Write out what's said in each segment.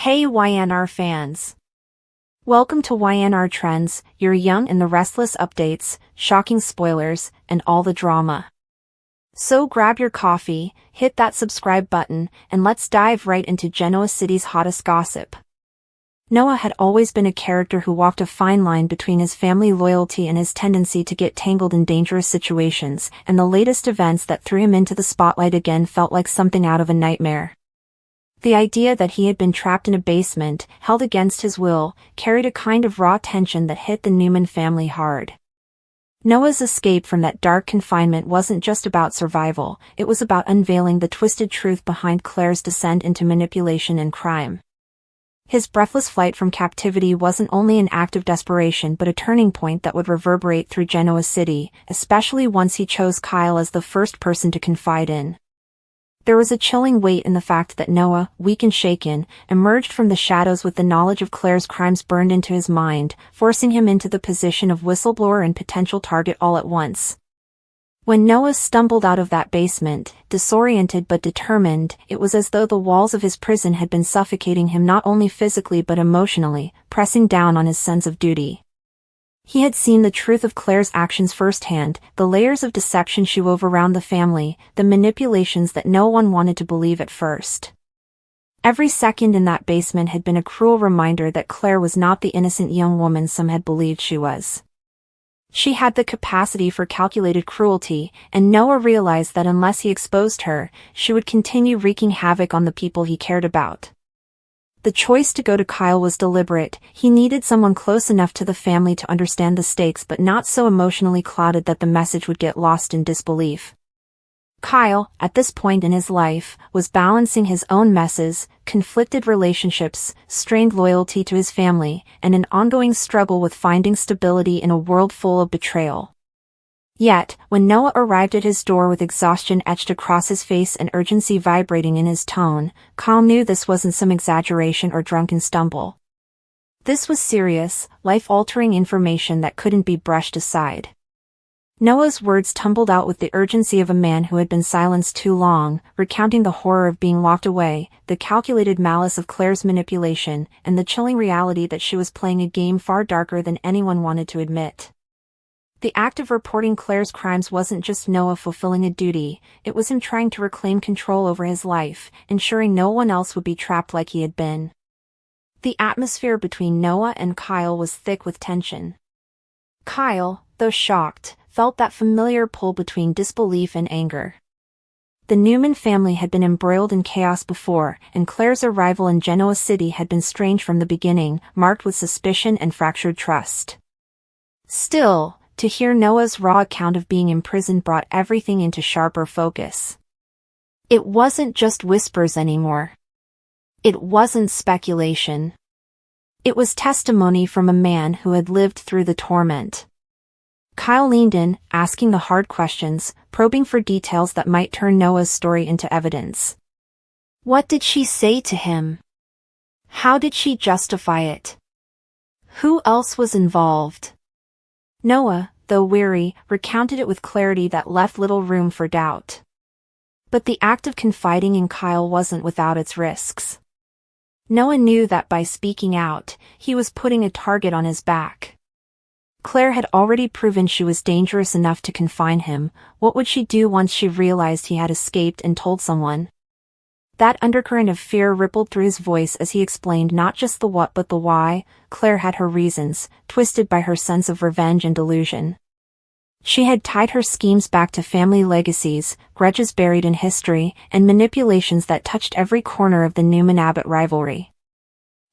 Hey YNR fans! Welcome to YNR Trends, your young and the restless updates, shocking spoilers, and all the drama. So grab your coffee, hit that subscribe button, and let's dive right into Genoa City's hottest gossip. Noah had always been a character who walked a fine line between his family loyalty and his tendency to get tangled in dangerous situations, and the latest events that threw him into the spotlight again felt like something out of a nightmare. The idea that he had been trapped in a basement, held against his will, carried a kind of raw tension that hit the Newman family hard. Noah's escape from that dark confinement wasn't just about survival, it was about unveiling the twisted truth behind Claire's descent into manipulation and crime. His breathless flight from captivity wasn't only an act of desperation but a turning point that would reverberate through Genoa City, especially once he chose Kyle as the first person to confide in. There was a chilling weight in the fact that Noah, weak and shaken, emerged from the shadows with the knowledge of Claire's crimes burned into his mind, forcing him into the position of whistleblower and potential target all at once. When Noah stumbled out of that basement, disoriented but determined, it was as though the walls of his prison had been suffocating him not only physically but emotionally, pressing down on his sense of duty. He had seen the truth of Claire's actions firsthand, the layers of deception she wove around the family, the manipulations that no one wanted to believe at first. Every second in that basement had been a cruel reminder that Claire was not the innocent young woman some had believed she was. She had the capacity for calculated cruelty, and Noah realized that unless he exposed her, she would continue wreaking havoc on the people he cared about. The choice to go to Kyle was deliberate. He needed someone close enough to the family to understand the stakes but not so emotionally clouded that the message would get lost in disbelief. Kyle, at this point in his life, was balancing his own messes, conflicted relationships, strained loyalty to his family, and an ongoing struggle with finding stability in a world full of betrayal. Yet, when Noah arrived at his door with exhaustion etched across his face and urgency vibrating in his tone, Kyle knew this wasn't some exaggeration or drunken stumble. This was serious, life-altering information that couldn't be brushed aside. Noah's words tumbled out with the urgency of a man who had been silenced too long, recounting the horror of being locked away, the calculated malice of Claire's manipulation, and the chilling reality that she was playing a game far darker than anyone wanted to admit. The act of reporting Claire's crimes wasn't just Noah fulfilling a duty, it was him trying to reclaim control over his life, ensuring no one else would be trapped like he had been. The atmosphere between Noah and Kyle was thick with tension. Kyle, though shocked, felt that familiar pull between disbelief and anger. The Newman family had been embroiled in chaos before, and Claire's arrival in Genoa City had been strange from the beginning, marked with suspicion and fractured trust. Still, to hear Noah's raw account of being imprisoned brought everything into sharper focus. It wasn't just whispers anymore. It wasn't speculation. It was testimony from a man who had lived through the torment. Kyle leaned in, asking the hard questions, probing for details that might turn Noah's story into evidence. What did she say to him? How did she justify it? Who else was involved? Noah, though weary, recounted it with clarity that left little room for doubt. But the act of confiding in Kyle wasn't without its risks. Noah knew that by speaking out, he was putting a target on his back. Claire had already proven she was dangerous enough to confine him. What would she do once she realized he had escaped and told someone? That undercurrent of fear rippled through his voice as he explained not just the what but the why. Claire had her reasons, twisted by her sense of revenge and delusion. She had tied her schemes back to family legacies, grudges buried in history, and manipulations that touched every corner of the Newman-Abbott rivalry.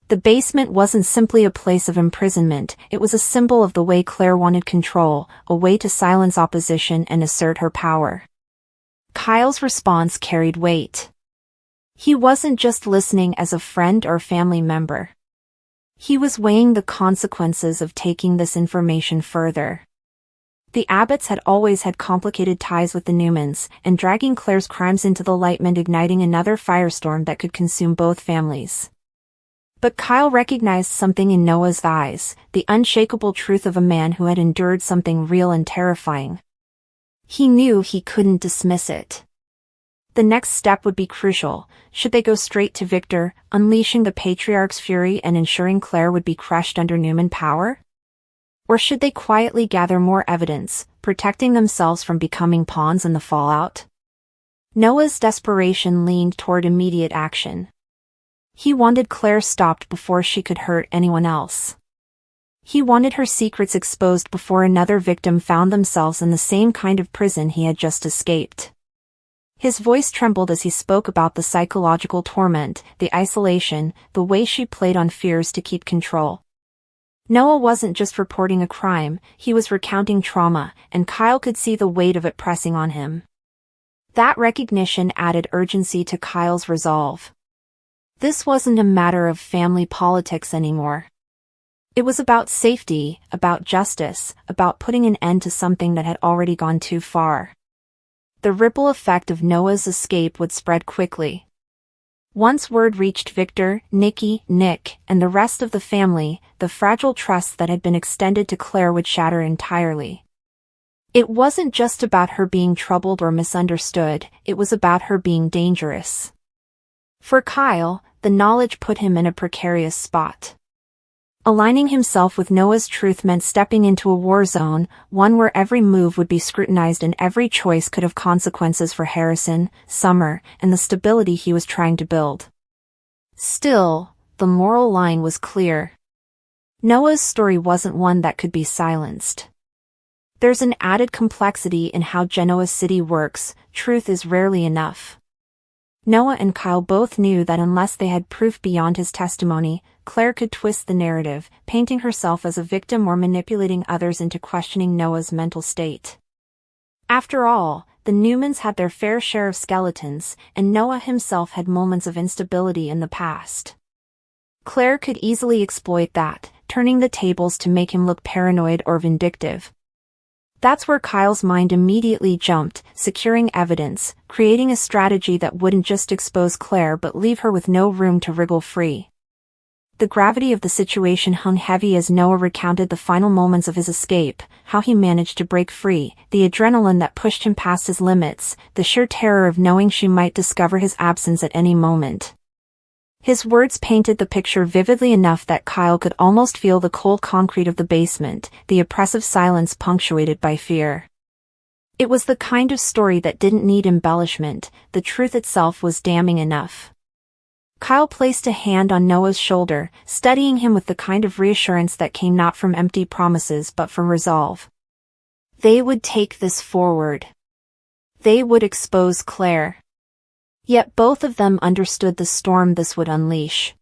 The basement wasn't simply a place of imprisonment, it was a symbol of the way Claire wanted control, a way to silence opposition and assert her power. Kyle's response carried weight. He wasn't just listening as a friend or family member. He was weighing the consequences of taking this information further. The Abbotts had always had complicated ties with the Newmans, and dragging Claire's crimes into the light meant igniting another firestorm that could consume both families. But Kyle recognized something in Noah's eyes, the unshakable truth of a man who had endured something real and terrifying. He knew he couldn't dismiss it. The next step would be crucial. Should they go straight to Victor, unleashing the patriarch's fury and ensuring Claire would be crushed under Newman power? Or should they quietly gather more evidence, protecting themselves from becoming pawns in the fallout? Noah's desperation leaned toward immediate action. He wanted Claire stopped before she could hurt anyone else. He wanted her secrets exposed before another victim found themselves in the same kind of prison he had just escaped. His voice trembled as he spoke about the psychological torment, the isolation, the way she played on fears to keep control. Noah wasn't just reporting a crime, he was recounting trauma, and Kyle could see the weight of it pressing on him. That recognition added urgency to Kyle's resolve. This wasn't a matter of family politics anymore. It was about safety, about justice, about putting an end to something that had already gone too far. The ripple effect of Noah's escape would spread quickly. Once word reached Victor, Nikki, Nick, and the rest of the family, the fragile trust that had been extended to Claire would shatter entirely. It wasn't just about her being troubled or misunderstood, it was about her being dangerous. For Kyle, the knowledge put him in a precarious spot. Aligning himself with Noah's truth meant stepping into a war zone, one where every move would be scrutinized and every choice could have consequences for Harrison, Summer, and the stability he was trying to build. Still, the moral line was clear. Noah's story wasn't one that could be silenced. There's an added complexity in how Genoa City works. Truth is rarely enough. Noah and Kyle both knew that unless they had proof beyond his testimony, Claire could twist the narrative, painting herself as a victim or manipulating others into questioning Noah's mental state. After all, the Newmans had their fair share of skeletons, and Noah himself had moments of instability in the past. Claire could easily exploit that, turning the tables to make him look paranoid or vindictive. That's where Kyle's mind immediately jumped, securing evidence, creating a strategy that wouldn't just expose Claire but leave her with no room to wriggle free. The gravity of the situation hung heavy as Noah recounted the final moments of his escape, how he managed to break free, the adrenaline that pushed him past his limits, the sheer terror of knowing she might discover his absence at any moment. His words painted the picture vividly enough that Kyle could almost feel the cold concrete of the basement, the oppressive silence punctuated by fear. It was the kind of story that didn't need embellishment, the truth itself was damning enough. Kyle placed a hand on Noah's shoulder, steadying him with the kind of reassurance that came not from empty promises but from resolve. They would take this forward. They would expose Claire. Yet both of them understood the storm this would unleash.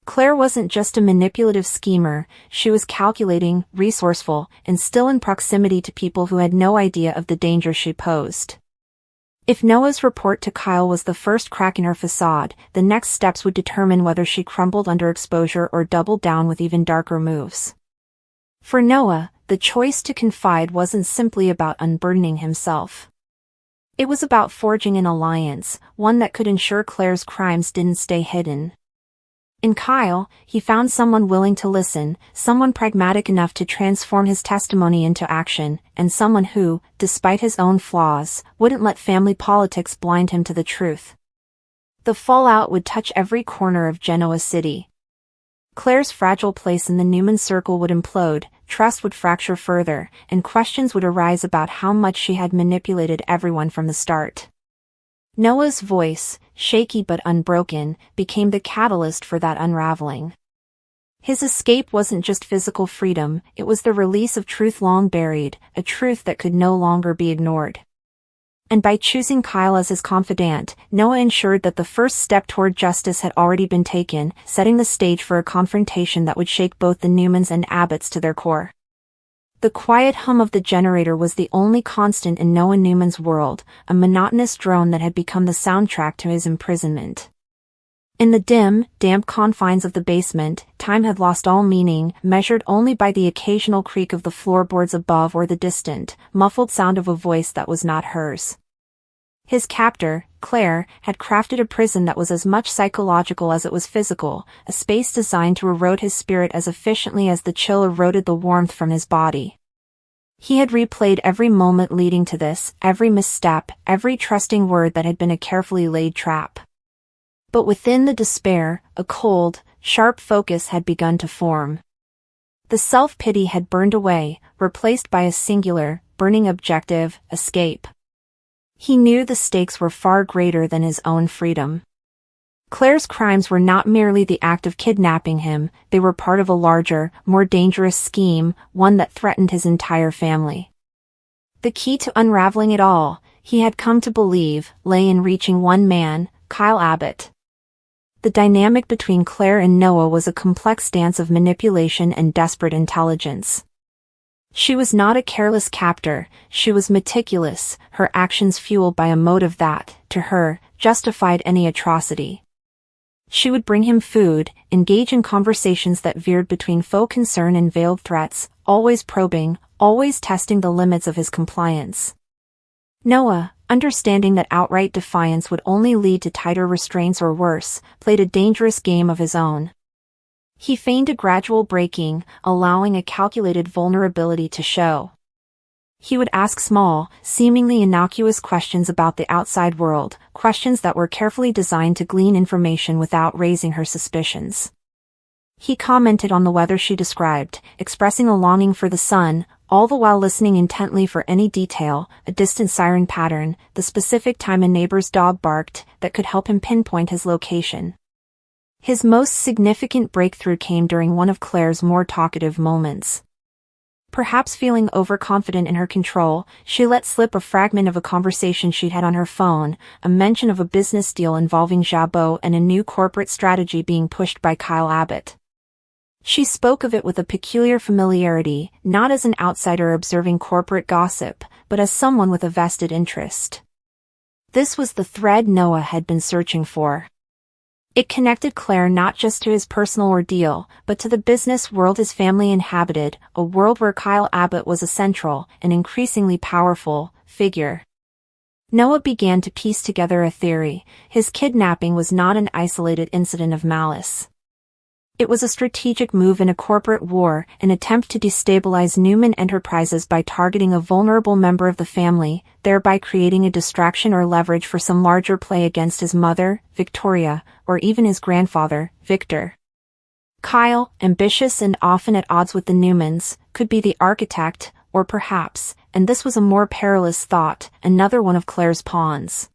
Claire wasn't just a manipulative schemer, she was calculating, resourceful, and still in proximity to people who had no idea of the danger she posed. If Noah's report to Kyle was the first crack in her facade, the next steps would determine whether she crumbled under exposure or doubled down with even darker moves. For Noah, the choice to confide wasn't simply about unburdening himself. It was about forging an alliance, one that could ensure Claire's crimes didn't stay hidden. In Kyle, he found someone willing to listen, someone pragmatic enough to transform his testimony into action, and someone who, despite his own flaws, wouldn't let family politics blind him to the truth. The fallout would touch every corner of Genoa City. Claire's fragile place in the Newman circle would implode, trust would fracture further, and questions would arise about how much she had manipulated everyone from the start. Noah's voice, shaky but unbroken, became the catalyst for that unraveling. His escape wasn't just physical freedom, it was the release of truth long buried, a truth that could no longer be ignored. And by choosing Kyle as his confidant, Noah ensured that the first step toward justice had already been taken, setting the stage for a confrontation that would shake both the Newmans and Abbotts to their core. The quiet hum of the generator was the only constant in Noah Newman's world, a monotonous drone that had become the soundtrack to his imprisonment. In the dim, damp confines of the basement, time had lost all meaning, measured only by the occasional creak of the floorboards above or the distant, muffled sound of a voice that was not hers. His captor, Claire, had crafted a prison that was as much psychological as it was physical, a space designed to erode his spirit as efficiently as the chill eroded the warmth from his body. He had replayed every moment leading to this, every misstep, every trusting word that had been a carefully laid trap. But within the despair, a cold, sharp focus had begun to form. The self-pity had burned away, replaced by a singular, burning objective: escape. He knew the stakes were far greater than his own freedom. Claire's crimes were not merely the act of kidnapping him, they were part of a larger, more dangerous scheme, one that threatened his entire family. The key to unraveling it all, he had come to believe, lay in reaching one man, Kyle Abbott. The dynamic between Claire and Noah was a complex dance of manipulation and desperate intelligence. She was not a careless captor, she was meticulous, her actions fueled by a motive that, to her, justified any atrocity. She would bring him food, engage in conversations that veered between faux concern and veiled threats, always probing, always testing the limits of his compliance. Noah, understanding that outright defiance would only lead to tighter restraints or worse, played a dangerous game of his own. He feigned a gradual breaking, allowing a calculated vulnerability to show. He would ask small, seemingly innocuous questions about the outside world, questions that were carefully designed to glean information without raising her suspicions. He commented on the weather she described, expressing a longing for the sun, all the while listening intently for any detail, a distant siren pattern, the specific time a neighbor's dog barked, that could help him pinpoint his location. His most significant breakthrough came during one of Claire's more talkative moments. Perhaps feeling overconfident in her control, she let slip a fragment of a conversation she'd had on her phone, a mention of a business deal involving Jabot and a new corporate strategy being pushed by Kyle Abbott. She spoke of it with a peculiar familiarity, not as an outsider observing corporate gossip, but as someone with a vested interest. This was the thread Noah had been searching for. It connected Claire not just to his personal ordeal, but to the business world his family inhabited, a world where Kyle Abbott was a central, and increasingly powerful, figure. Noah began to piece together a theory: his kidnapping was not an isolated incident of malice. It was a strategic move in a corporate war, an attempt to destabilize Newman Enterprises by targeting a vulnerable member of the family, thereby creating a distraction or leverage for some larger play against his mother, Victoria, or even his grandfather, Victor. Kyle, ambitious and often at odds with the Newmans, could be the architect, or perhaps, and this was a more perilous thought, another one of Claire's pawns.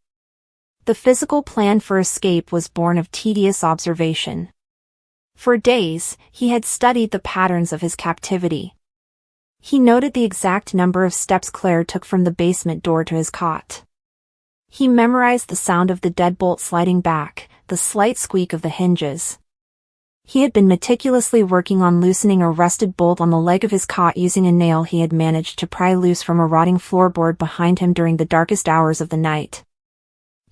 The physical plan for escape was born of tedious observation. For days, he had studied the patterns of his captivity. He noted the exact number of steps Claire took from the basement door to his cot. He memorized the sound of the deadbolt sliding back, the slight squeak of the hinges. He had been meticulously working on loosening a rusted bolt on the leg of his cot using a nail he had managed to pry loose from a rotting floorboard behind him during the darkest hours of the night.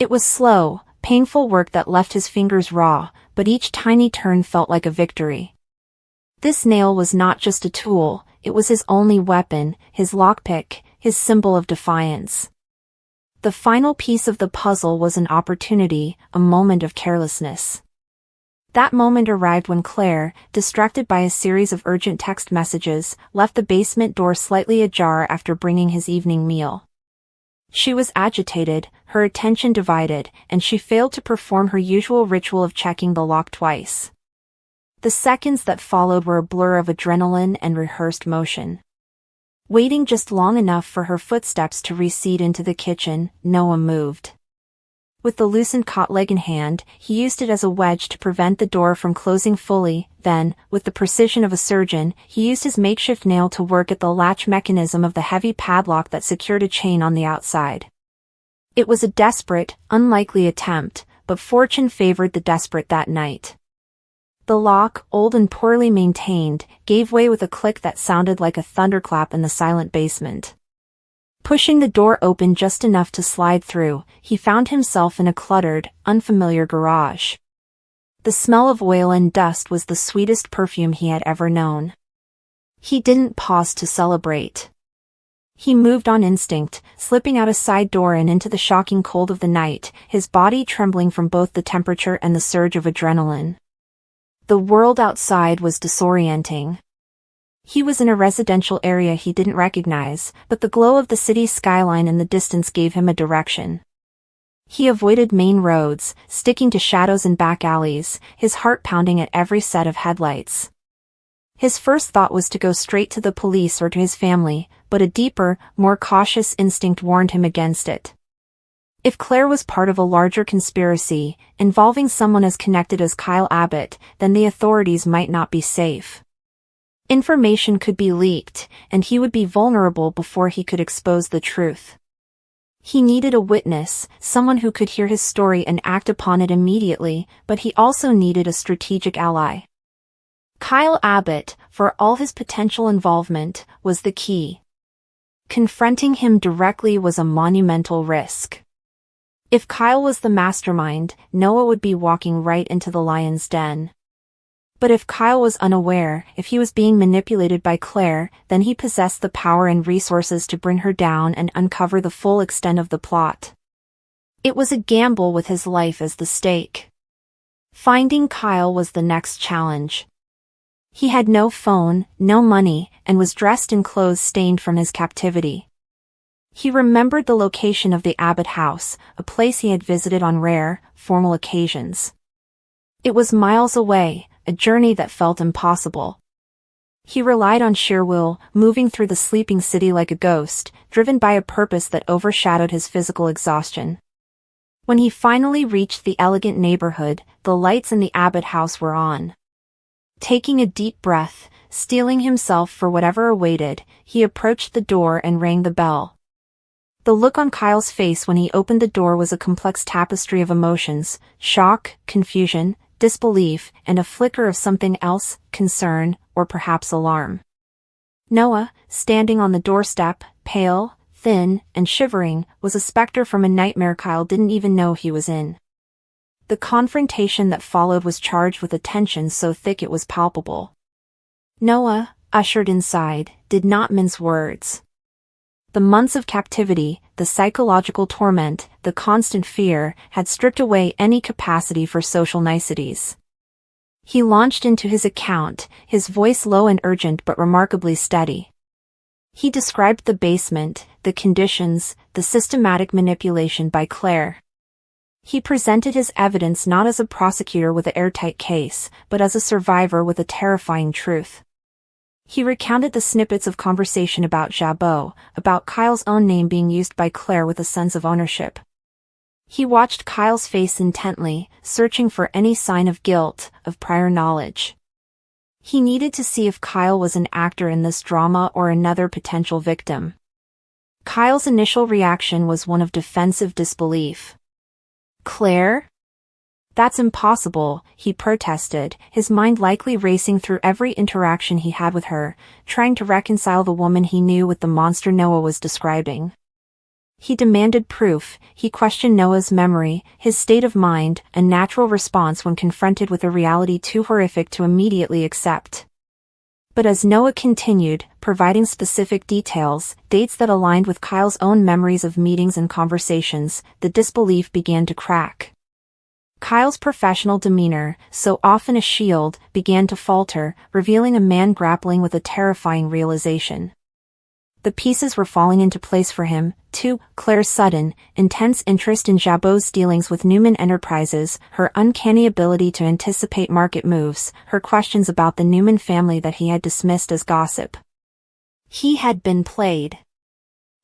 It was slow, painful work that left his fingers raw, but each tiny turn felt like a victory. This nail was not just a tool, it was his only weapon, his lockpick, his symbol of defiance. The final piece of the puzzle was an opportunity, a moment of carelessness. That moment arrived when Claire, distracted by a series of urgent text messages, left the basement door slightly ajar after bringing his evening meal. She was agitated, her attention divided, and she failed to perform her usual ritual of checking the lock twice. The seconds that followed were a blur of adrenaline and rehearsed motion. Waiting just long enough for her footsteps to recede into the kitchen, Noah moved. With the loosened cot leg in hand, he used it as a wedge to prevent the door from closing fully, then, with the precision of a surgeon, he used his makeshift nail to work at the latch mechanism of the heavy padlock that secured a chain on the outside. It was a desperate, unlikely attempt, but fortune favored the desperate that night. The lock, old and poorly maintained, gave way with a click that sounded like a thunderclap in the silent basement. Pushing the door open just enough to slide through, he found himself in a cluttered, unfamiliar garage. The smell of oil and dust was the sweetest perfume he had ever known. He didn't pause to celebrate. He moved on instinct, slipping out a side door and into the shocking cold of the night, his body trembling from both the temperature and the surge of adrenaline. The world outside was disorienting. He was in a residential area he didn't recognize, but the glow of the city's skyline in the distance gave him a direction. He avoided main roads, sticking to shadows and back alleys, his heart pounding at every set of headlights. His first thought was to go straight to the police or to his family, but a deeper, more cautious instinct warned him against it. If Claire was part of a larger conspiracy, involving someone as connected as Kyle Abbott, then the authorities might not be safe. Information could be leaked, and he would be vulnerable before he could expose the truth. He needed a witness, someone who could hear his story and act upon it immediately, but he also needed a strategic ally. Kyle Abbott, for all his potential involvement, was the key. Confronting him directly was a monumental risk. If Kyle was the mastermind, Noah would be walking right into the lion's den. But if Kyle was unaware, if he was being manipulated by Claire, then he possessed the power and resources to bring her down and uncover the full extent of the plot. It was a gamble with his life as the stake. Finding Kyle was the next challenge. He had no phone, no money, and was dressed in clothes stained from his captivity. He remembered the location of the Abbott house, a place he had visited on rare, formal occasions. It was miles away, a journey that felt impossible. He relied on sheer will, moving through the sleeping city like a ghost, driven by a purpose that overshadowed his physical exhaustion. When he finally reached the elegant neighborhood, the lights in the Abbott house were on. Taking a deep breath, steeling himself for whatever awaited, he approached the door and rang the bell. The look on Kyle's face when he opened the door was a complex tapestry of emotions: shock, confusion, disbelief, and a flicker of something else, concern, or perhaps alarm. Noah, standing on the doorstep, pale, thin, and shivering, was a specter from a nightmare Kyle didn't even know he was in. The confrontation that followed was charged with a tension so thick it was palpable. Noah, ushered inside, did not mince words. The months of captivity, the psychological torment, the constant fear, had stripped away any capacity for social niceties. He launched into his account, his voice low and urgent but remarkably steady. He described the basement, the conditions, the systematic manipulation by Claire. He presented his evidence not as a prosecutor with an airtight case, but as a survivor with a terrifying truth. He recounted the snippets of conversation about Jabot, about Kyle's own name being used by Claire with a sense of ownership. He watched Kyle's face intently, searching for any sign of guilt, of prior knowledge. He needed to see if Kyle was an actor in this drama or another potential victim. Kyle's initial reaction was one of defensive disbelief. "Claire? That's impossible," he protested, his mind likely racing through every interaction he had with her, trying to reconcile the woman he knew with the monster Noah was describing. He demanded proof, he questioned Noah's memory, his state of mind, a natural response when confronted with a reality too horrific to immediately accept. But as Noah continued, providing specific details, dates that aligned with Kyle's own memories of meetings and conversations, the disbelief began to crack. Kyle's professional demeanor, so often a shield, began to falter, revealing a man grappling with a terrifying realization. The pieces were falling into place for him, too: Claire's sudden, intense interest in Jabot's dealings with Newman Enterprises, her uncanny ability to anticipate market moves, her questions about the Newman family that he had dismissed as gossip. He had been played.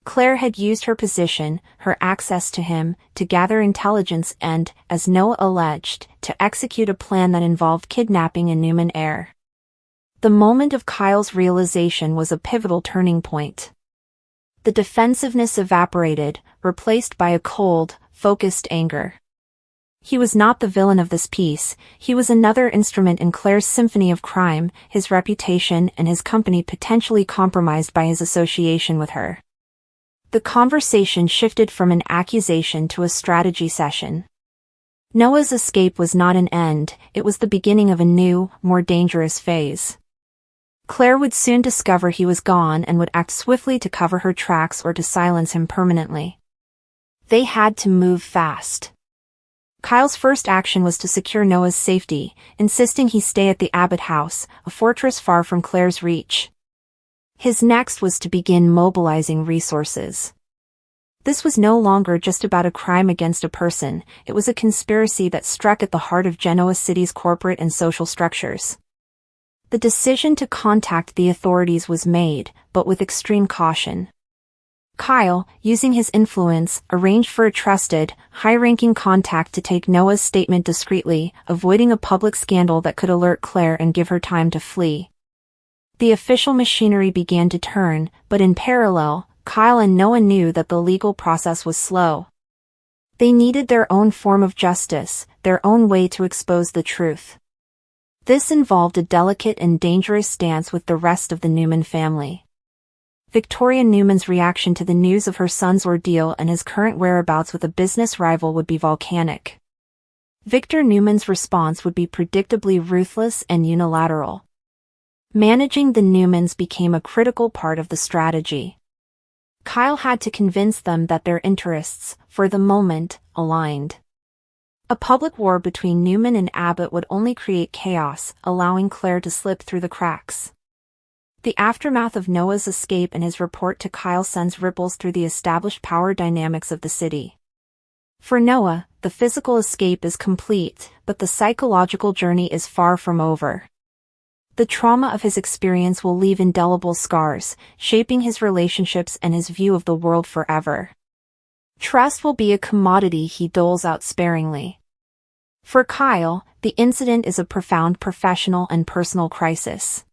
Claire had used her position, her access to him, to gather intelligence and, as Noah alleged, to execute a plan that involved kidnapping a Newman heir. The moment of Kyle's realization was a pivotal turning point. The defensiveness evaporated, replaced by a cold, focused anger. He was not the villain of this piece, he was another instrument in Claire's symphony of crime, his reputation and his company potentially compromised by his association with her. The conversation shifted from an accusation to a strategy session. Noah's escape was not an end, it was the beginning of a new, more dangerous phase. Claire would soon discover he was gone and would act swiftly to cover her tracks or to silence him permanently. They had to move fast. Kyle's first action was to secure Noah's safety, insisting he stay at the Abbott house, a fortress far from Claire's reach. His next was to begin mobilizing resources. This was no longer just about a crime against a person, it was a conspiracy that struck at the heart of Genoa City's corporate and social structures. The decision to contact the authorities was made, but with extreme caution. Kyle, using his influence, arranged for a trusted, high-ranking contact to take Noah's statement discreetly, avoiding a public scandal that could alert Claire and give her time to flee. The official machinery began to turn, but in parallel, Kyle and Noah knew that the legal process was slow. They needed their own form of justice, their own way to expose the truth. This involved a delicate and dangerous stance with the rest of the Newman family. Victoria Newman's reaction to the news of her son's ordeal and his current whereabouts with a business rival would be volcanic. Victor Newman's response would be predictably ruthless and unilateral. Managing the Newmans became a critical part of the strategy. Kyle had to convince them that their interests, for the moment, aligned. A public war between Newman and Abbott would only create chaos, allowing Claire to slip through the cracks. The aftermath of Noah's escape and his report to Kyle sends ripples through the established power dynamics of the city. For Noah, the physical escape is complete, but the psychological journey is far from over. The trauma of his experience will leave indelible scars, shaping his relationships and his view of the world forever. Trust will be a commodity he doles out sparingly. For Kyle, the incident is a profound professional and personal crisis.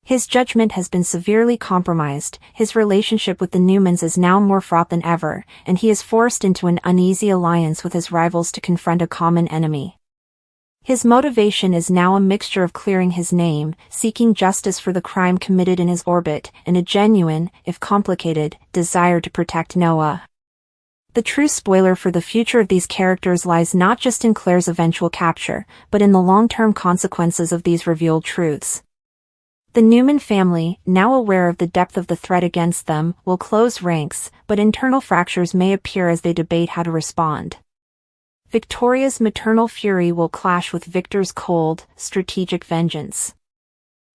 His judgment has been severely compromised, his relationship with the Newmans is now more fraught than ever, and he is forced into an uneasy alliance with his rivals to confront a common enemy. His motivation is now a mixture of clearing his name, seeking justice for the crime committed in his orbit, and a genuine, if complicated, desire to protect Noah. The true spoiler for the future of these characters lies not just in Claire's eventual capture, but in the long-term consequences of these revealed truths. The Newman family, now aware of the depth of the threat against them, will close ranks, but internal fractures may appear as they debate how to respond. Victoria's maternal fury will clash with Victor's cold, strategic vengeance.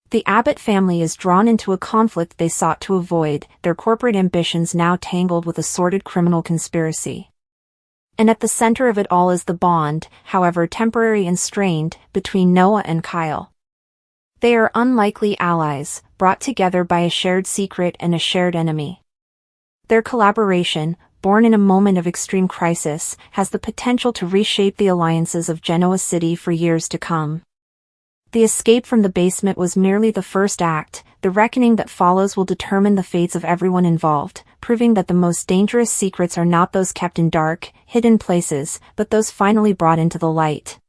The Abbott family is drawn into a conflict they sought to avoid, their corporate ambitions now tangled with a sordid criminal conspiracy. And at the center of it all is the bond, however temporary and strained, between Noah and Kyle. They are unlikely allies, brought together by a shared secret and a shared enemy. Their collaboration, born in a moment of extreme crisis, has the potential to reshape the alliances of Genoa City for years to come. The escape from the basement was merely the first act, the reckoning that follows will determine the fates of everyone involved, proving that the most dangerous secrets are not those kept in dark, hidden places, but those finally brought into the light.